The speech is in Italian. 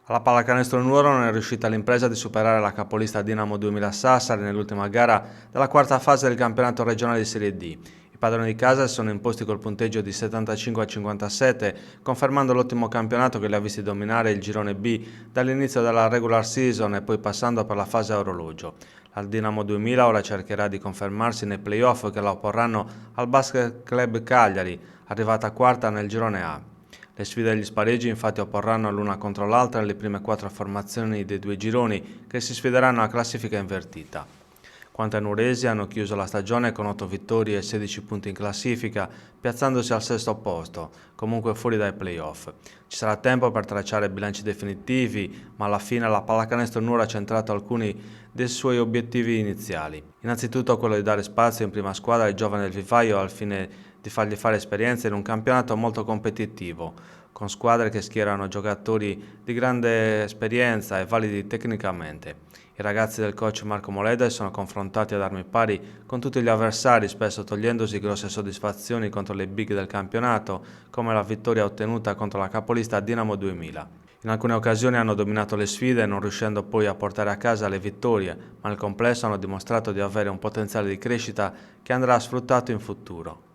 Alla pallacanestro Nuoro non è riuscita l'impresa di superare la capolista Dinamo 2000 Sassari nell'ultima gara della quarta fase del campionato regionale di Serie D. I padroni di casa si sono imposti col punteggio di 75 a 57, confermando l'ottimo campionato che li ha visti dominare il girone B dall'inizio della regular season e poi passando per la fase a orologio. La Dinamo 2000 ora cercherà di confermarsi nei playoff che la opporranno al Basket Club Cagliari, arrivata quarta nel girone A. Le sfide degli spareggi infatti opporranno l'una contro l'altra le prime quattro formazioni dei due gironi che si sfideranno a classifica invertita. Quanto ai nuresi, hanno chiuso la stagione con 8 vittorie e 16 punti in classifica, piazzandosi al sesto posto, comunque fuori dai playoff. Ci sarà tempo per tracciare bilanci definitivi, ma alla fine la pallacanestro Nuoro ha centrato alcuni dei suoi obiettivi iniziali. Innanzitutto quello di dare spazio in prima squadra ai giovani del vivaio al fine di fargli fare esperienza in un campionato molto competitivo, con squadre che schierano giocatori di grande esperienza e validi tecnicamente. I ragazzi del coach Marco Moleda si sono confrontati ad armi pari con tutti gli avversari, spesso togliendosi grosse soddisfazioni contro le big del campionato, come la vittoria ottenuta contro la capolista Dinamo 2000. In alcune occasioni hanno dominato le sfide, non riuscendo poi a portare a casa le vittorie, ma nel complesso hanno dimostrato di avere un potenziale di crescita che andrà sfruttato in futuro.